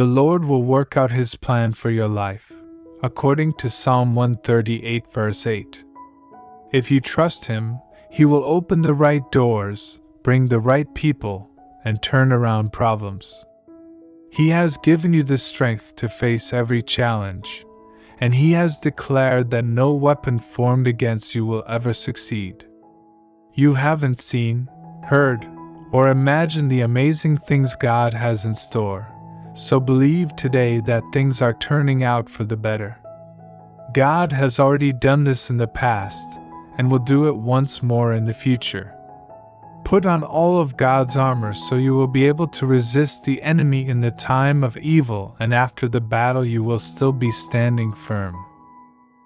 The Lord will work out His plan for your life, according to Psalm 138 verse 8. If you trust Him, He will open the right doors, bring the right people, and turn around problems. He has given you the strength to face every challenge, and He has declared that no weapon formed against you will ever succeed. You haven't seen, heard, or imagined the amazing things God has in store, so believe today that things are turning out for the better. God has already done this in the past, and will do it once more in the future. Put on all of God's armor so you will be able to resist the enemy in the time of evil, and after the battle you will still be standing firm.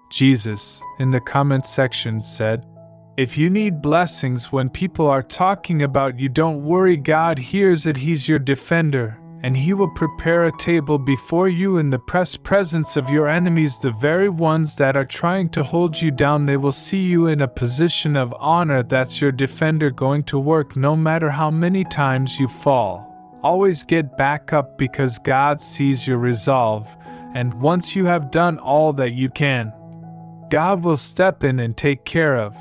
Jesus, in the comment section, said, "If you need blessings when people are talking about you, don't worry, God hears it. He's your defender, and He will prepare a table before you in the presence of your enemies, the very ones that are trying to hold you down. They will see you in a position of honor. That's your defender going to work. No matter how many times you fall, always get back up, because God sees your resolve, and once you have done all that you can, God will step in and take care of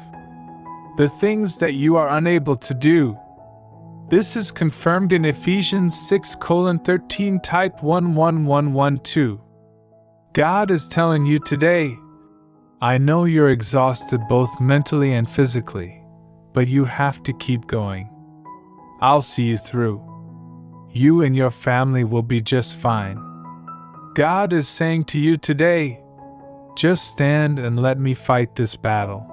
the things that you are unable to do." This is confirmed in Ephesians 6:13 type 11112. God is telling you today, I know you're exhausted both mentally and physically, but you have to keep going. I'll see you through. You and your family will be just fine. God is saying to you today, just stand and let me fight this battle.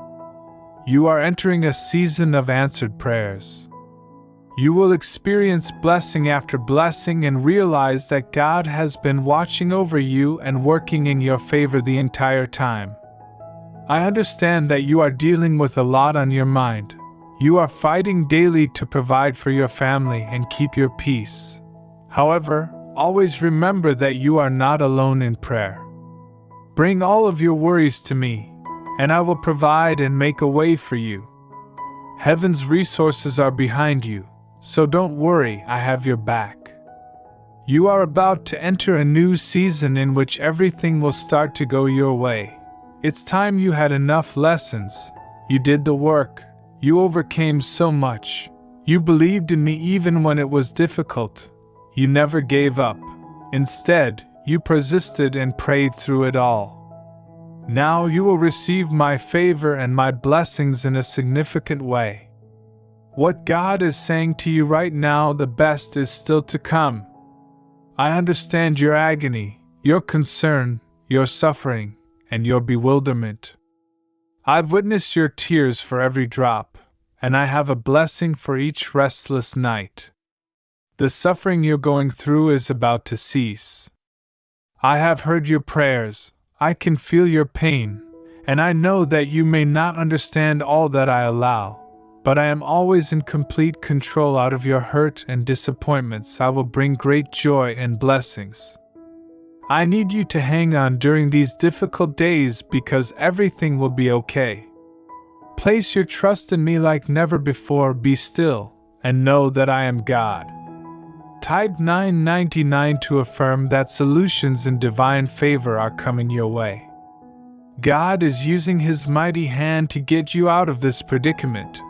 You are entering a season of answered prayers. You will experience blessing after blessing and realize that God has been watching over you and working in your favor the entire time. I understand that you are dealing with a lot on your mind. You are fighting daily to provide for your family and keep your peace. However, always remember that you are not alone in prayer. Bring all of your worries to me, and I will provide and make a way for you. Heaven's resources are behind you, so don't worry, I have your back. You are about to enter a new season in which everything will start to go your way. It's time. You had enough lessons. You did the work. You overcame so much. You believed in me even when it was difficult. You never gave up. Instead, you persisted and prayed through it all. Now you will receive my favor and my blessings in a significant way. What God is saying to you right now, the best is still to come. I understand your agony, your concern, your suffering, and your bewilderment. I've witnessed your tears for every drop, and I have a blessing for each restless night. The suffering you're going through is about to cease. I have heard your prayers, I can feel your pain, and I know that you may not understand all that I allow. But I am always in complete control. Out of your hurt and disappointments, I will bring great joy and blessings. I need you to hang on during these difficult days, because everything will be okay. Place your trust in me like never before. Be still and know that I am God. Type 999 to affirm that solutions and divine favor are coming your way. God is using His mighty hand to get you out of this predicament.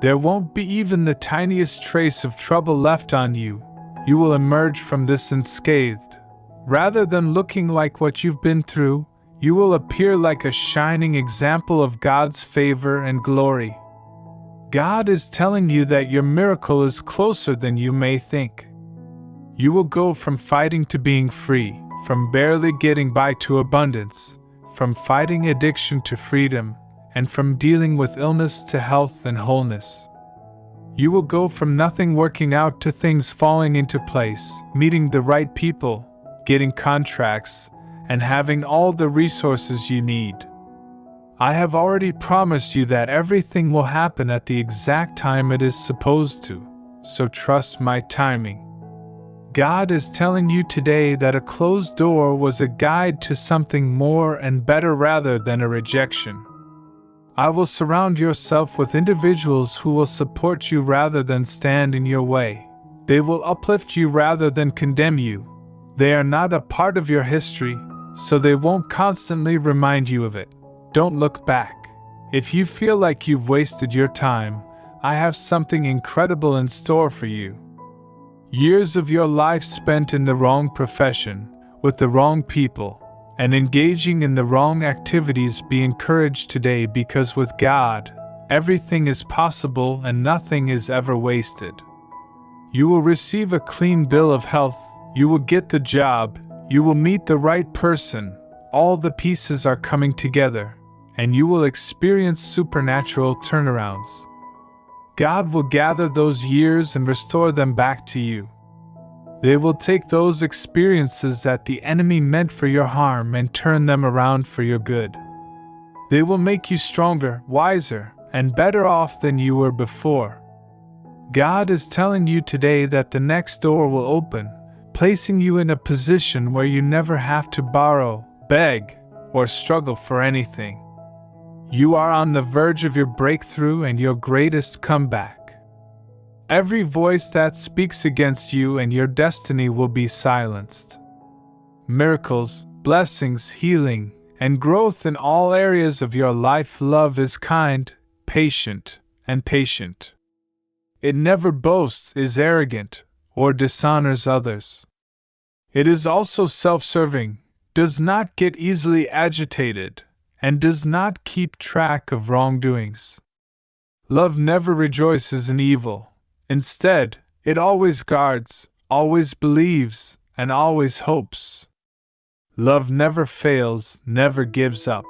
There won't be even the tiniest trace of trouble left on you. You will emerge from this unscathed. Rather than looking like what you've been through, you will appear like a shining example of God's favor and glory. God is telling you that your miracle is closer than you may think. You will go from fighting to being free, from barely getting by to abundance, from fighting addiction to freedom, and from dealing with illness to health and wholeness. You will go from nothing working out to things falling into place, meeting the right people, getting contracts, and having all the resources you need. I have already promised you that everything will happen at the exact time it is supposed to, so trust my timing. God is telling you today that a closed door was a guide to something more and better rather than a rejection. I will surround yourself with individuals who will support you rather than stand in your way. They will uplift you rather than condemn you. They are not a part of your history, so they won't constantly remind you of it. Don't look back. If you feel like you've wasted your time, I have something incredible in store for you. Years of your life spent in the wrong profession, with the wrong people, and engaging in the wrong activities, be encouraged today, because with God, everything is possible and nothing is ever wasted. You will receive a clean bill of health, you will get the job, you will meet the right person, all the pieces are coming together, and you will experience supernatural turnarounds. God will gather those years and restore them back to you. They will take those experiences that the enemy meant for your harm and turn them around for your good. They will make you stronger, wiser, and better off than you were before. God is telling you today that the next door will open, placing you in a position where you never have to borrow, beg, or struggle for anything. You are on the verge of your breakthrough and your greatest comeback. Every voice that speaks against you and your destiny will be silenced. Miracles, blessings, healing, and growth in all areas of your life. Love is kind, patient, and patient. It never boasts, is arrogant, or dishonors others. It is also self-serving, does not get easily agitated, and does not keep track of wrongdoings. Love never rejoices in evil. Instead, it always guards, always believes, and always hopes. Love never fails, never gives up.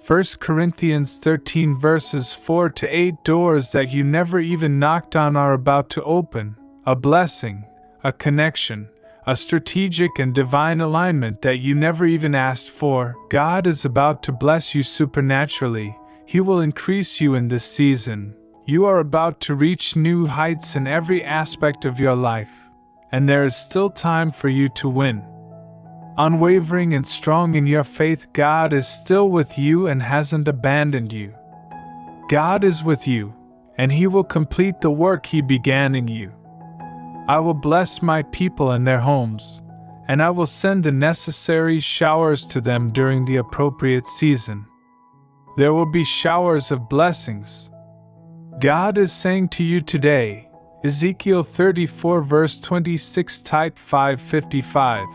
1 Corinthians 13 verses 4 to 8. Doors that you never even knocked on are about to open, a blessing, a connection, a strategic and divine alignment that you never even asked for. God is about to bless you supernaturally. He will increase you in this season. You are about to reach new heights in every aspect of your life, and there is still time for you to win. Unwavering and strong in your faith, God is still with you and hasn't abandoned you. God is with you, and He will complete the work He began in you. I will bless my people and their homes, and I will send the necessary showers to them during the appropriate season. There will be showers of blessings. God is saying to you today, Ezekiel 34 verse 26, type 555.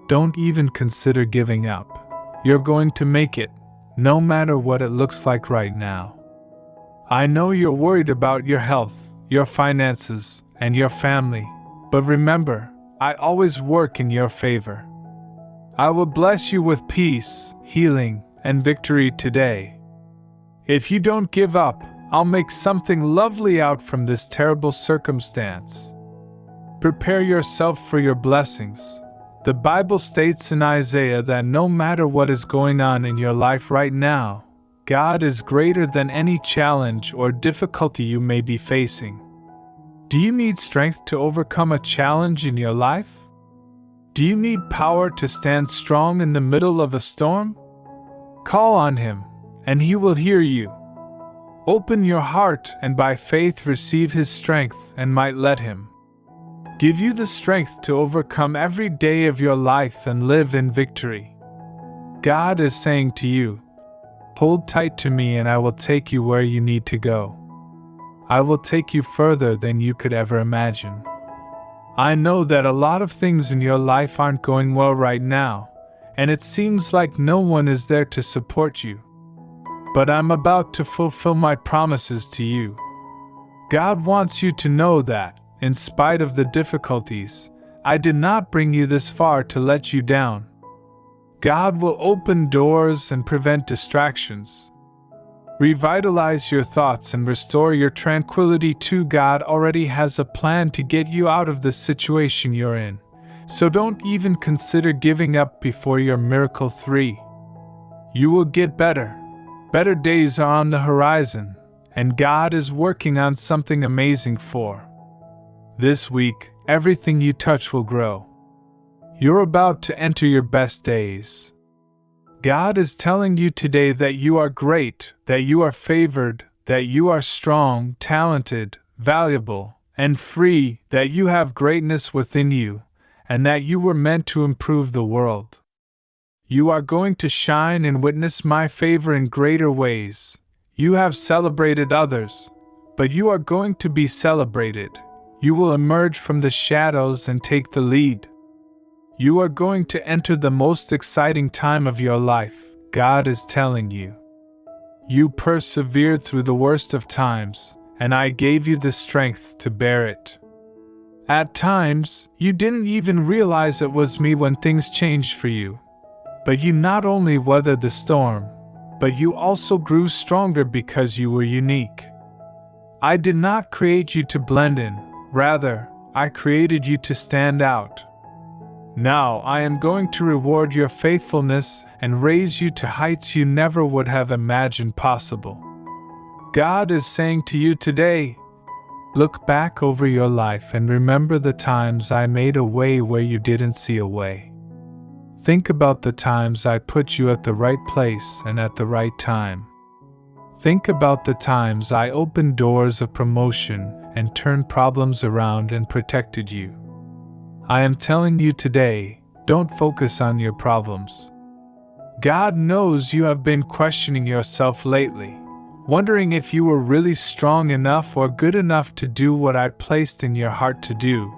Don't even consider giving up. You're going to make it, no matter what it looks like right now. I know you're worried about your health, your finances, and your family, but remember, I always work in your favor. I will bless you with peace, healing, and victory today. If you don't give up, I'll make something lovely out from this terrible circumstance. Prepare yourself for your blessings. The Bible states in Isaiah that no matter what is going on in your life right now, God is greater than any challenge or difficulty you may be facing. Do you need strength to overcome a challenge in your life? Do you need power to stand strong in the middle of a storm? Call on Him, and He will hear you. Open your heart and by faith receive His strength and might. Let Him give you the strength to overcome every day of your life and live in victory. God is saying to you, hold tight to me and I will take you where you need to go. I will take you further than you could ever imagine. I know that a lot of things in your life aren't going well right now, and it seems like no one is there to support you. But I'm about to fulfill my promises to you. God wants you to know that, in spite of the difficulties, I did not bring you this far to let you down. God will open doors and prevent distractions. Revitalize your thoughts and restore your tranquility too. God already has a plan to get you out of the situation you're in, so don't even consider giving up before your miracle 3. You will get better. Better days are on the horizon, and God is working on something amazing for. This week, everything you touch will grow. You're about to enter your best days. God is telling you today that you are great, that you are favored, that you are strong, talented, valuable, and free, that you have greatness within you, and that you were meant to improve the world. You are going to shine and witness my favor in greater ways. You have celebrated others, but you are going to be celebrated. You will emerge from the shadows and take the lead. You are going to enter the most exciting time of your life, God is telling you. You persevered through the worst of times, and I gave you the strength to bear it. At times, you didn't even realize it was me when things changed for you. But you not only weathered the storm, but you also grew stronger because you were unique. I did not create you to blend in, rather, I created you to stand out. Now I am going to reward your faithfulness and raise you to heights you never would have imagined possible. God is saying to you today, look back over your life and remember the times I made a way where you didn't see a way. Think about the times I put you at the right place and at the right time. Think about the times I opened doors of promotion and turned problems around and protected you. I am telling you today, don't focus on your problems. God knows you have been questioning yourself lately, wondering if you were really strong enough or good enough to do what I placed in your heart to do.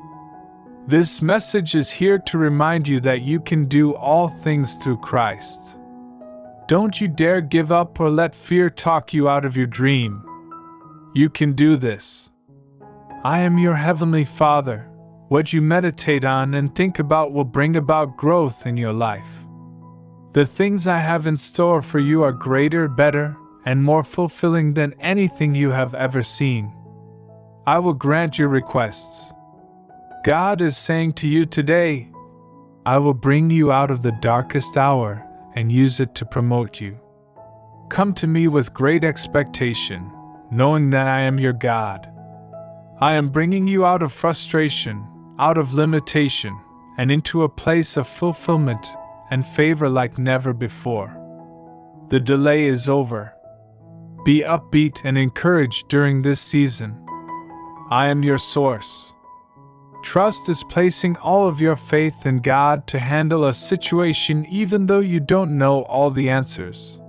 This message is here to remind you that you can do all things through Christ. Don't you dare give up or let fear talk you out of your dream. You can do this. I am your Heavenly Father. What you meditate on and think about will bring about growth in your life. The things I have in store for you are greater, better, and more fulfilling than anything you have ever seen. I will grant your requests. God is saying to you today, I will bring you out of the darkest hour and use it to promote you. Come to me with great expectation, knowing that I am your God. I am bringing you out of frustration, out of limitation, and into a place of fulfillment and favor like never before. The delay is over. Be upbeat and encouraged during this season. I am your source. Trust is placing all of your faith in God to handle a situation even though you don't know all the answers.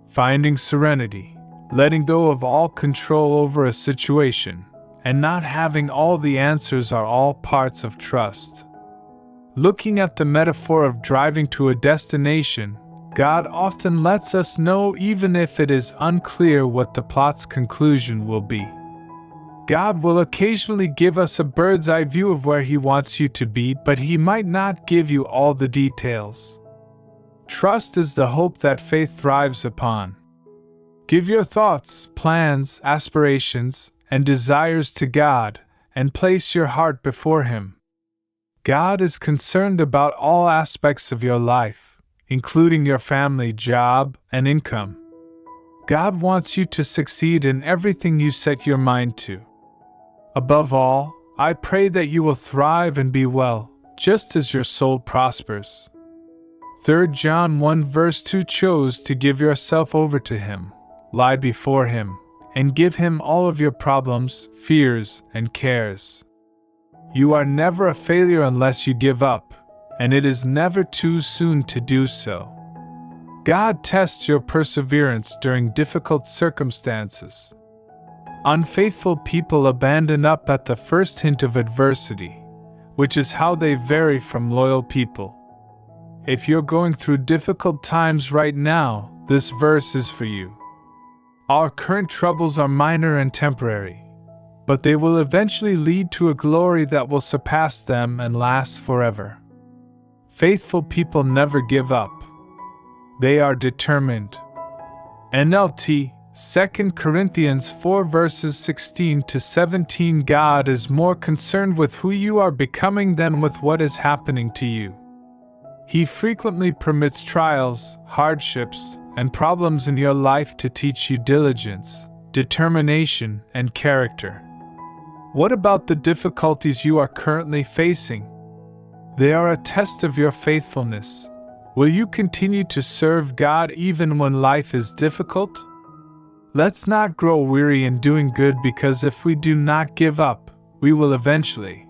Finding serenity, letting go of all control over a situation, and not having all the answers are all parts of trust. Looking at the metaphor of driving to a destination, God often lets us know even if it is unclear what the plot's conclusion will be. God will occasionally give us a bird's eye view of where He wants you to be, but He might not give you all the details. Trust is the hope that faith thrives upon. Give your thoughts, plans, aspirations, and desires to God, and place your heart before Him. God is concerned about all aspects of your life, including your family, job, and income. God wants you to succeed in everything you set your mind to. Above all, I pray that you will thrive and be well, just as your soul prospers. 3 John 1 verse 2 chose to give yourself over to Him, lie before Him, and give Him all of your problems, fears, and cares. You are never a failure unless you give up, and it is never too soon to do so. God tests your perseverance during difficult circumstances. Unfaithful people abandon up at the first hint of adversity, which is how they vary from loyal people. If you're going through difficult times right now, this verse is for you. Our current troubles are minor and temporary, but they will eventually lead to a glory that will surpass them and last forever. Faithful people never give up. They are determined. NLT 2 Corinthians 4 verses 16 to 17. God is more concerned with who you are becoming than with what is happening to you. He frequently permits trials, hardships, and problems in your life to teach you diligence, determination, and character. What about the difficulties you are currently facing? They are a test of your faithfulness. Will you continue to serve God even when life is difficult? Let's not grow weary in doing good, because if we do not give up, we will eventually